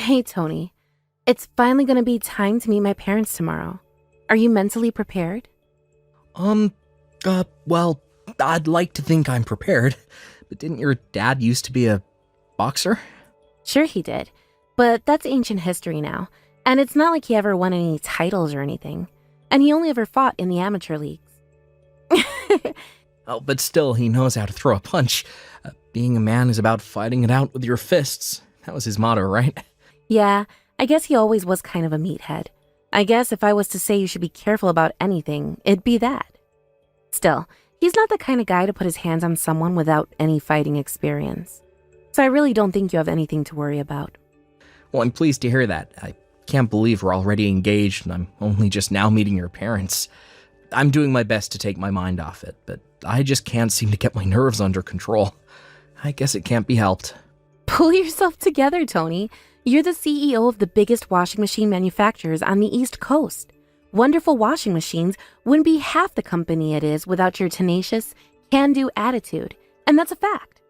Hey, Tony. It's finally gonna be time to meet my parents tomorrow. Are you mentally prepared? Well, I'd like to think I'm prepared. But didn't your dad used to be a boxer? Sure he did, but that's ancient history now, and it's not like he ever won any titles or anything. And he only ever fought in the amateur leagues. Oh, but still, he knows how to throw a punch. Being a man is about fighting it out with your fists. That was his motto, right? Yeah, I guess he always was kind of a meathead. I guess if I was to say you should be careful about anything, it'd be that. Still, he's not the kind of guy to put his hands on someone without any fighting experience. So I really don't think you have anything to worry about. Well, I'm pleased to hear that. I can't believe we're already engaged and I'm only just now meeting your parents. I'm doing my best to take my mind off it, but I just can't seem to get my nerves under control. I guess it can't be helped. Pull yourself together, Tony. You're the CEO of the biggest washing machine manufacturers on the East Coast. Wonderful Washing Machines wouldn't be half the company it is without your tenacious, can-do attitude, and that's a fact.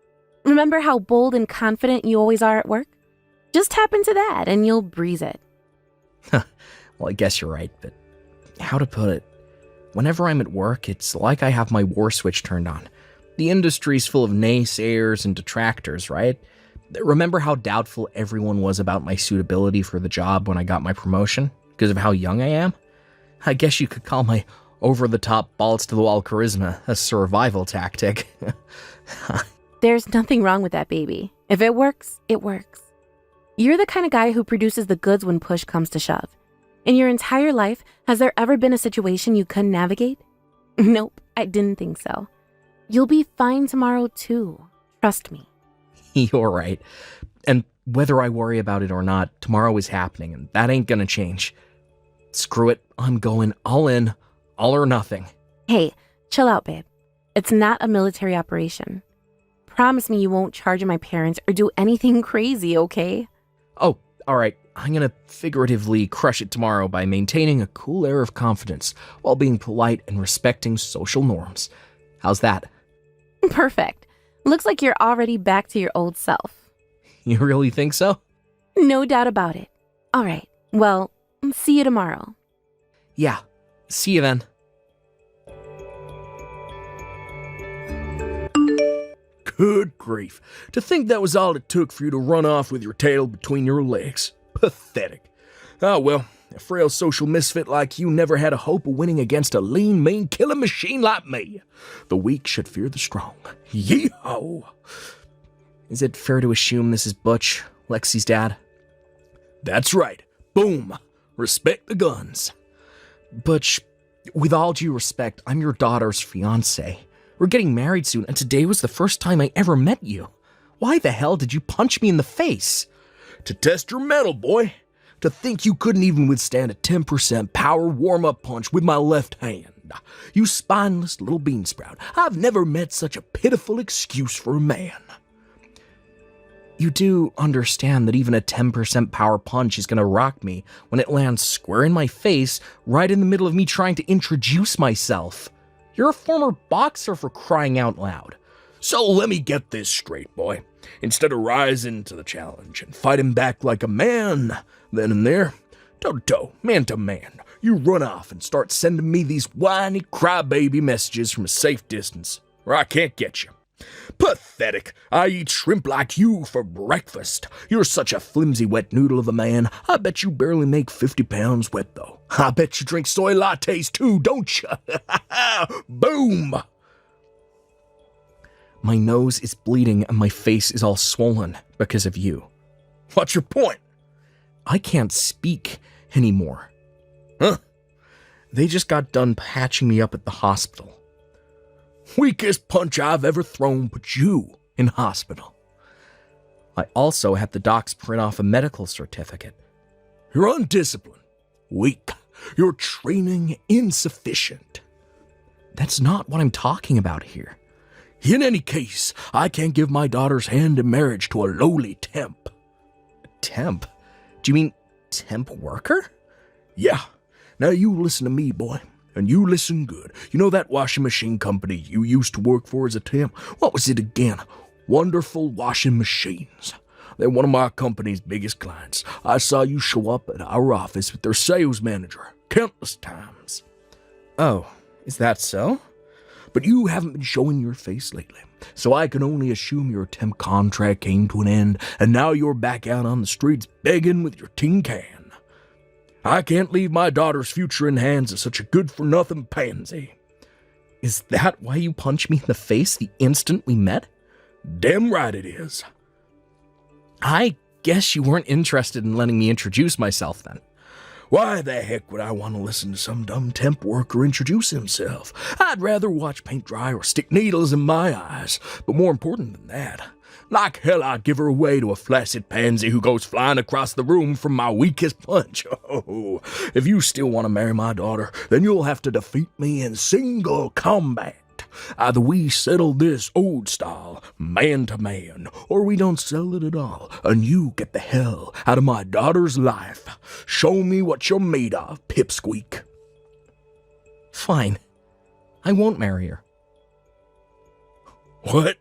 Remember how bold and confident you always are at work? Just tap into that and you'll breeze it. Well, I guess you're right, but how to put it? Whenever I'm at work, it's like I have my war switch turned on. The industry's full of naysayers and detractors, right? Remember how doubtful everyone was about my suitability for the job when I got my promotion because of how young I am? I guess you could call my over-the-top, balls-to-the-wall charisma a survival tactic. There's nothing wrong with that, baby. If it works, it works. You're the kind of guy who produces the goods when push comes to shove. In your entire life, has there ever been a situation you couldn't navigate? Nope, I didn't think so. You'll be fine tomorrow, too. Trust me. You're right. And whether I worry about it or not, tomorrow is happening, and that ain't gonna change. Screw it, I'm going all in, all or nothing. Hey, chill out, babe. It's not a military operation. Promise me you won't charge my parents or do anything crazy, okay? Oh, alright, I'm gonna figuratively crush it tomorrow by maintaining a cool air of confidence while being polite and respecting social norms. How's that? Perfect. Looks like you're already back to your old self. You really think so? No doubt about it. All right, well, see you tomorrow. Yeah, see you then. Good grief. To think that was all it took for you to run off with your tail between your legs. Pathetic. Ah well, a frail social misfit like you never had a hope of winning against a lean, mean killing machine like me. The weak should fear the strong. Yee-haw! Is it fair to assume this is Butch, Lexi's dad? That's right. Boom. Respect the guns. Butch, with all due respect, I'm your daughter's fiancé. We're getting married soon, and today was the first time I ever met you. Why the hell did you punch me in the face? To test your mettle, boy. To think you couldn't even withstand a 10% power warm-up punch with my left hand. You spineless little beansprout. I've never met such a pitiful excuse for a man. You do understand that even a 10% power punch is gonna rock me when it lands square in my face, right in the middle of me trying to introduce myself. You're a former boxer, for crying out loud. So let me get this straight, boy. Instead of rising to the challenge and fighting back like a man, then and there, toe-to-toe, man-to-man, you run off and start sending me these whiny crybaby messages from a safe distance, where I can't get you. Pathetic. I eat shrimp like you for breakfast. You're such a flimsy wet noodle of a man. I bet you barely make 50 pounds wet, though. I bet you drink soy lattes, too, don't you? Boom! My nose is bleeding and my face is all swollen because of you. What's your point? I can't speak anymore. Huh? They just got done patching me up at the hospital. Weakest punch I've ever thrown put you in hospital. I also had the docs print off a medical certificate. You're undisciplined, weak. Your training insufficient. That's not what I'm talking about here. In any case, I can't give my daughter's hand in marriage to a lowly temp. Temp? Do you mean temp worker? Yeah. Now you listen to me, boy. And you listen good. You know that washing machine company you used to work for as a temp? What was it again? Wonderful Washing Machines. They're one of my company's biggest clients. I saw you show up at our office with their sales manager countless times. Oh, is that so? But you haven't been showing your face lately, so I can only assume your temp contract came to an end, and now you're back out on the streets begging with your tin can. I can't leave my daughter's future in hands of such a good-for-nothing pansy. Is that why you punched me in the face the instant we met? Damn right it is. I guess you weren't interested in letting me introduce myself then. Why the heck would I want to listen to some dumb temp worker introduce himself? I'd rather watch paint dry or stick needles in my eyes. But more important than that, like hell I'd give her away to a flaccid pansy who goes flying across the room from my weakest punch. Oh, if you still want to marry my daughter, then you'll have to defeat me in single combat. Either we settle this old style, man to man, or we don't settle it at all, and you get the hell out of my daughter's life. Show me what you're made of, pipsqueak. Fine. I won't marry her. What?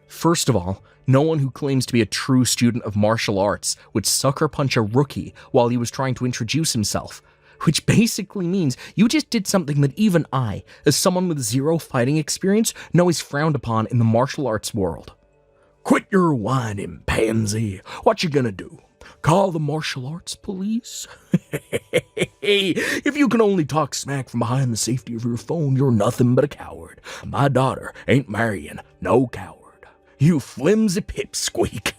First of all, no one who claims to be a true student of martial arts would sucker punch a rookie while he was trying to introduce himself. Which basically means you just did something that even I, as someone with zero fighting experience, know is frowned upon in the martial arts world. Quit your whining, pansy. What you gonna do? Call the martial arts police? If you can only talk smack from behind the safety of your phone, you're nothing but a coward. My daughter ain't marrying no coward. You flimsy pipsqueak.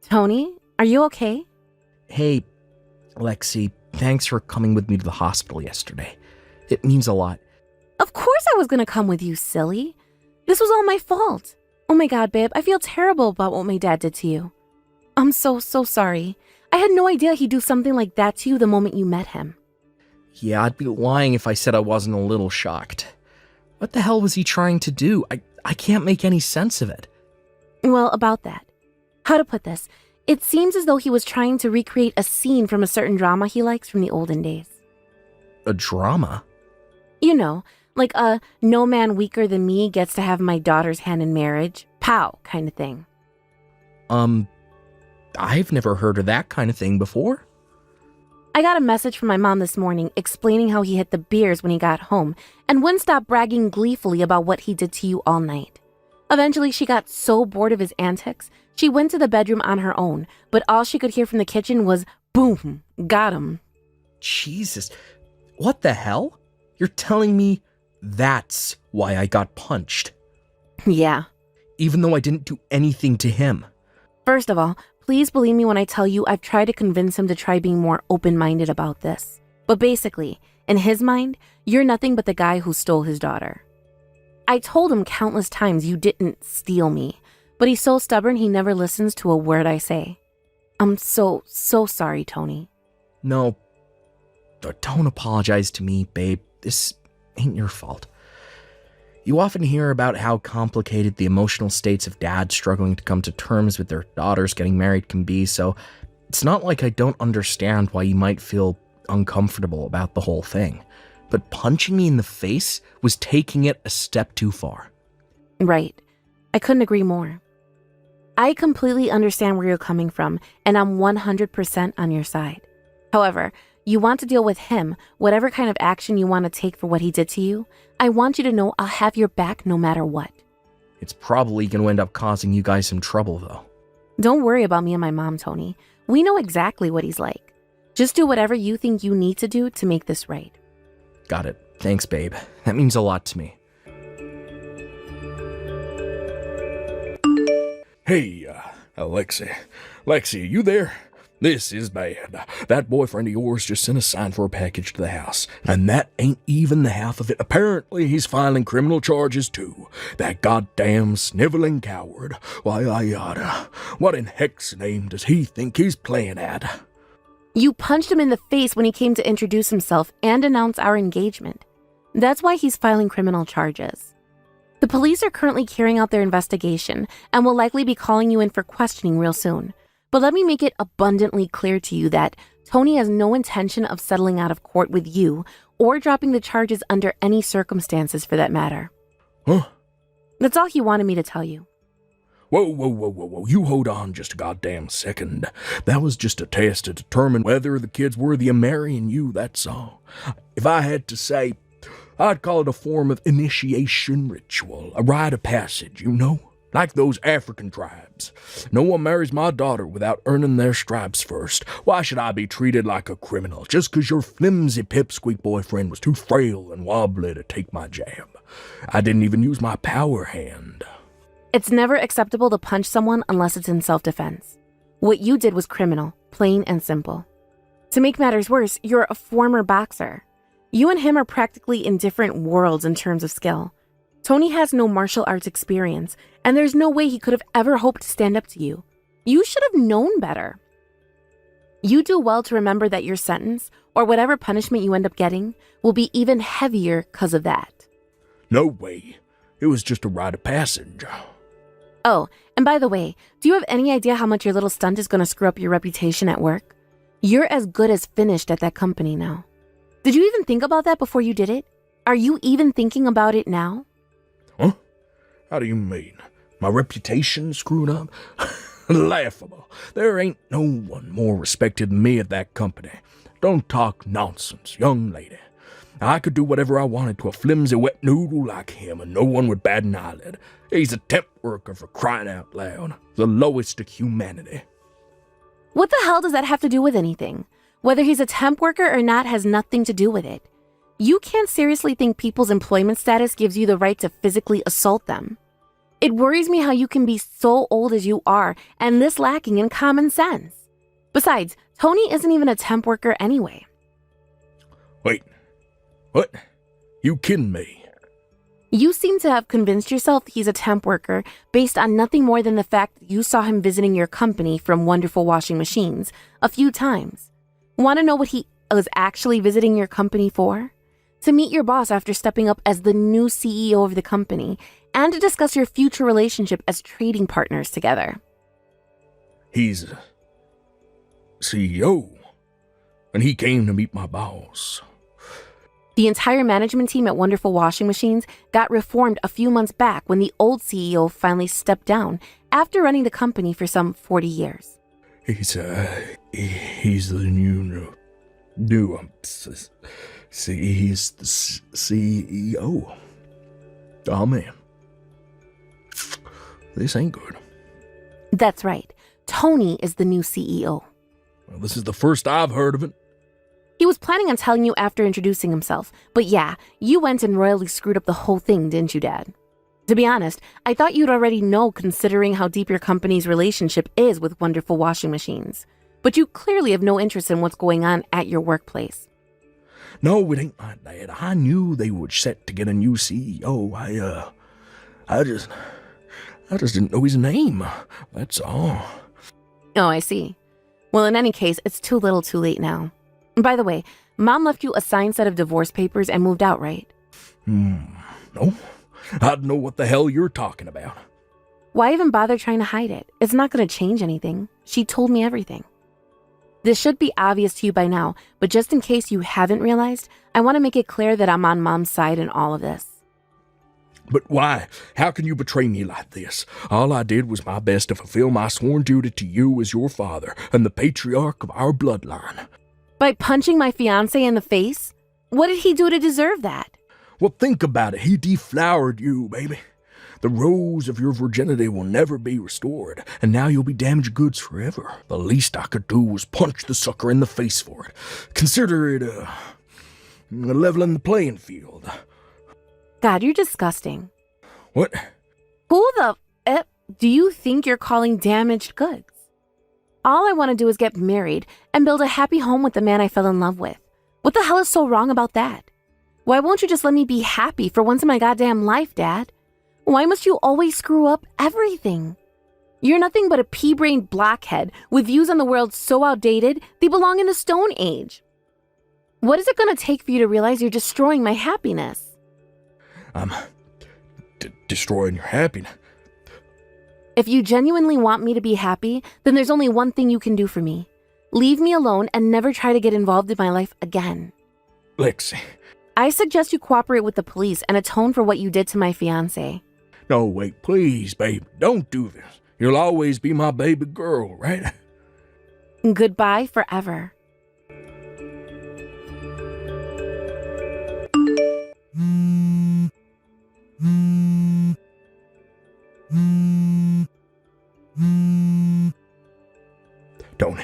Tony, are you okay? Hey, Lexi, thanks for coming with me to the hospital yesterday. It means a lot. Of course I was gonna come with you, silly. This was all my fault. Oh my god, babe, I feel terrible about what my dad did to you. I'm so sorry. I had no idea he'd do something like that to you the moment you met him. Yeah, I'd be lying if I said I wasn't a little shocked. What the hell was he trying to do? I can't make any sense of it. Well, about that. How to put this? It seems as though he was trying to recreate a scene from a certain drama he likes from the olden days. A drama? You know, like a no man weaker than me gets to have my daughter's hand in marriage, pow kind of thing. I've never heard of that kind of thing before. I got a message from my mom this morning explaining how he hit the beers when he got home and wouldn't stop bragging gleefully about what he did to you all night. Eventually, she got so bored of his antics, she went to the bedroom on her own, but all she could hear from the kitchen was, boom, got him. Jesus, what the hell? You're telling me that's why I got punched? Yeah. Even though I didn't do anything to him. First of all, please believe me when I tell you I've tried to convince him to try being more open-minded about this. But basically, in his mind, you're nothing but the guy who stole his daughter. I told him countless times you didn't steal me, but he's so stubborn he never listens to a word I say. I'm so sorry, Tony. No, don't apologize to me, babe. This ain't your fault. You often hear about how complicated the emotional states of dads struggling to come to terms with their daughters getting married can be, so it's not like I don't understand why you might feel uncomfortable about the whole thing. But punching me in the face was taking it a step too far. Right. I couldn't agree more. I completely understand where you're coming from, and I'm 100% on your side. However, you want to deal with him, whatever kind of action you want to take for what he did to you, I want you to know I'll have your back no matter what. It's probably going to end up causing you guys some trouble, though. Don't worry about me and my mom, Tony. We know exactly what he's like. Just do whatever you think you need to do to make this right. Got it. Thanks, babe. That means a lot to me. Hey, Alexi. Lexi, you there? This is bad. That boyfriend of yours just sent a sign for a package to the house, and that ain't even the half of it. Apparently, he's filing criminal charges, too. That goddamn sniveling coward. Why, what in heck's name does he think he's playing at? You punched him in the face when he came to introduce himself and announce our engagement. That's why he's filing criminal charges. The police are currently carrying out their investigation and will likely be calling you in for questioning real soon. But let me make it abundantly clear to you that Tony has no intention of settling out of court with you or dropping the charges under any circumstances for that matter. Huh? That's all he wanted me to tell you. Whoa. You hold on just a goddamn second. That was just a test to determine whether the kid's worthy of marrying you, that's all. If I had to say, I'd call it a form of initiation ritual, a rite of passage, you know? Like those African tribes. No one marries my daughter without earning their stripes first. Why should I be treated like a criminal just 'cause your flimsy pipsqueak boyfriend was too frail and wobbly to take my jab? I didn't even use my power hand. It's never acceptable to punch someone unless it's in self-defense. What you did was criminal, plain and simple. To make matters worse, you're a former boxer. You and him are practically in different worlds in terms of skill. Tony has no martial arts experience, and there's no way he could have ever hoped to stand up to you. You should have known better. You do well to remember that your sentence, or whatever punishment you end up getting, will be even heavier because of that. No way. It was just a rite of passage. Oh, and by the way, do you have any idea how much your little stunt is going to screw up your reputation at work? You're as good as finished at that company now. Did you even think about that before you did it? Are you even thinking about it now? Huh? How do you mean? My reputation screwed up? Laughable. There ain't no one more respected than me at that company. Don't talk nonsense, young lady. I could do whatever I wanted to a flimsy wet noodle like him, and no one would bat an eyelid. He's a temp worker, for crying out loud. The lowest of humanity. What the hell does that have to do with anything? Whether he's a temp worker or not has nothing to do with it. You can't seriously think people's employment status gives you the right to physically assault them. It worries me how you can be so old as you are and this lacking in common sense. Besides, Tony isn't even a temp worker anyway. Wait. What? You kidding me? You seem to have convinced yourself he's a temp worker based on nothing more than the fact that you saw him visiting your company from Wonderful Washing Machines a few times. Want to know what he was actually visiting your company for? To meet your boss after stepping up as the new CEO of the company, and to discuss your future relationship as trading partners together. He's a CEO, and he came to meet my boss. The entire management team at Wonderful Washing Machines got reformed a few months back when the old CEO finally stepped down after running the company for some 40 years. He's the new he's the CEO. Oh man, this ain't good. That's right. Tony is the new CEO. Well, this is the first I've heard of it. He was planning on telling you after introducing himself, but yeah, you went and royally screwed up the whole thing, didn't you, Dad? To be honest, I thought you'd already know considering how deep your company's relationship is with Wonderful Washing Machines. But you clearly have no interest in what's going on at your workplace. No, it ain't like that. I knew they were set to get a new CEO. I just didn't know his name. That's all. Oh, I see. Well, in any case, it's too little too late now. By the way, Mom left you a signed set of divorce papers and moved out, right? No. I don't know what the hell you're talking about. Why even bother trying to hide it? It's not going to change anything. She told me everything. This should be obvious to you by now, but just in case you haven't realized, I want to make it clear that I'm on Mom's side in all of this. But why? How can you betray me like this? All I did was my best to fulfill my sworn duty to you as your father and the patriarch of our bloodline. By punching my fiancé in the face? What did he do to deserve that? Well, think about it. He deflowered you, baby. The rose of your virginity will never be restored, and now you'll be damaged goods forever. The least I could do was punch the sucker in the face for it. Consider it leveling the playing field. God, you're disgusting. What? Who the do you think you're calling damaged goods? All I want to do is get married and build a happy home with the man I fell in love with. What the hell is so wrong about that? Why won't you just let me be happy for once in my goddamn life, Dad? Why must you always screw up everything? You're nothing but a pea-brained blockhead with views on the world so outdated they belong in the Stone Age. What is it going to take for you to realize you're destroying my happiness? I'm destroying your happiness. If you genuinely want me to be happy, then there's only one thing you can do for me. Leave me alone and never try to get involved in my life again. Lexi. I suggest you cooperate with the police and atone for what you did to my fiancé. No, wait, please, baby, don't do this. You'll always be my baby girl, right? Goodbye forever. Tony,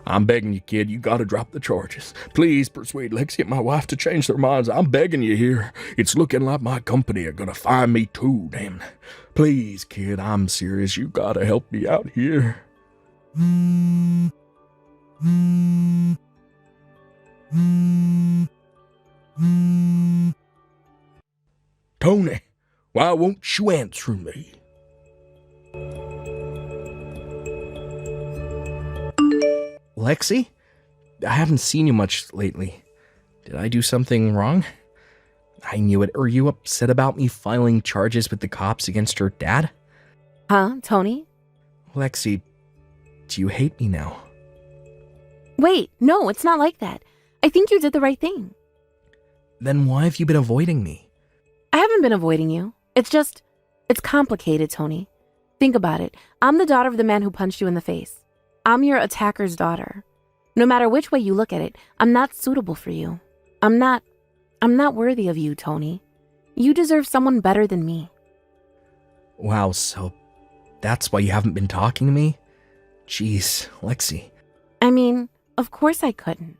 I'm begging you, kid, you gotta drop the charges. Please persuade Lexi and my wife to change their minds. I'm begging you here. It's looking like my company are gonna fire me too, damn. Please, kid, I'm serious. You gotta help me out here. Tony, why won't you answer me? Lexi? I haven't seen you much lately. Did I do something wrong? I knew it. Are you upset about me filing charges with the cops against your dad? Huh, Tony? Lexi, do you hate me now? Wait, no, it's not like that. I think you did the right thing. Then why have you been avoiding me? I haven't been avoiding you. It's complicated, Tony. Think about it. I'm the daughter of the man who punched you in the face. I'm your attacker's daughter. No matter which way you look at it, I'm not suitable for you. I'm not worthy of you, Tony. You deserve someone better than me. Wow, so that's why you haven't been talking to me? Jeez, Lexi. I mean, of course I couldn't.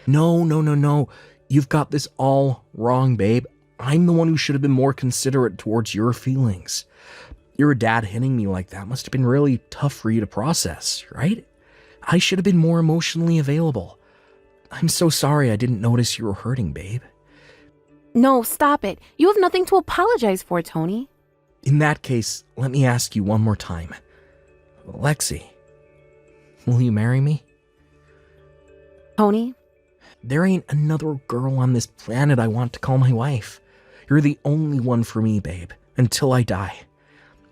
No. You've got this all wrong, babe. I'm the one who should have been more considerate towards your feelings. Your dad hitting me like that must have been really tough for you to process, right? I should have been more emotionally available. I'm so sorry I didn't notice you were hurting, babe. No, stop it. You have nothing to apologize for, Tony. In that case, let me ask you one more time. Lexi, will you marry me? Tony? There ain't another girl on this planet I want to call my wife. You're the only one for me, babe, until I die.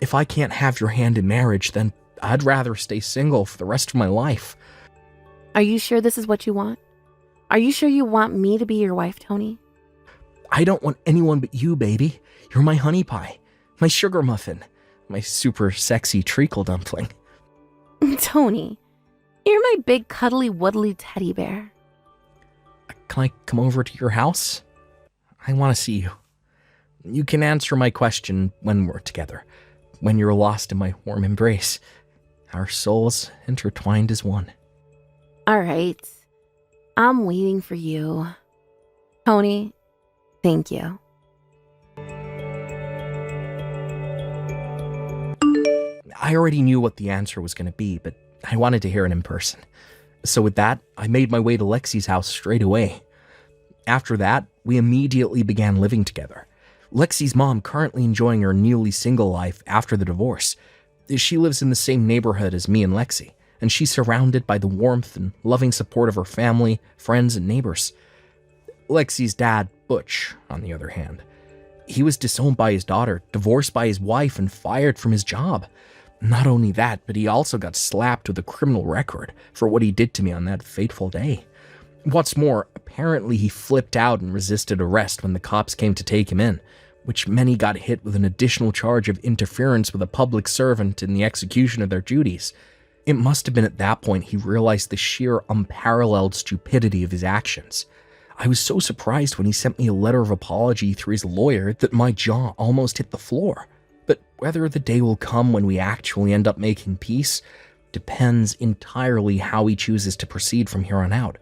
If I can't have your hand in marriage, then I'd rather stay single for the rest of my life. Are you sure this is what you want? Are you sure you want me to be your wife, Tony? I don't want anyone but you, baby. You're my honey pie, my sugar muffin, my super sexy treacle dumpling. Tony, you're my big cuddly wuddly teddy bear. Can I come over to your house? I want to see you. You can answer my question when we're together, when you're lost in my warm embrace. Our souls intertwined as one. All right. I'm waiting for you. Tony, thank you. I already knew what the answer was going to be, but I wanted to hear it in person. So with that, I made my way to Lexi's house straight away. After that, we immediately began living together. Lexi's mom currently enjoying her newly single life after the divorce. She lives in the same neighborhood as me and Lexi, and she's surrounded by the warmth and loving support of her family, friends, and neighbors. Lexi's dad, Butch, on the other hand, he was disowned by his daughter, divorced by his wife, and fired from his job. Not only that, but he also got slapped with a criminal record for what he did to me on that fateful day. What's more, apparently he flipped out and resisted arrest when the cops came to take him in, which meant he got hit with an additional charge of interference with a public servant in the execution of their duties. It must have been at that point he realized the sheer unparalleled stupidity of his actions. I was so surprised when he sent me a letter of apology through his lawyer that my jaw almost hit the floor. But whether the day will come when we actually end up making peace depends entirely how he chooses to proceed from here on out.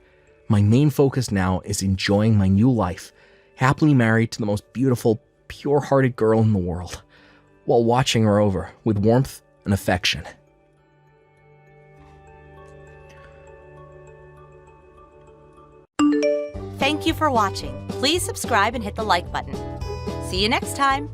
My main focus now is enjoying my new life, happily married to the most beautiful, pure-hearted girl in the world, while watching her over with warmth and affection. Thank you for watching. Please subscribe and hit the like button. See you next time.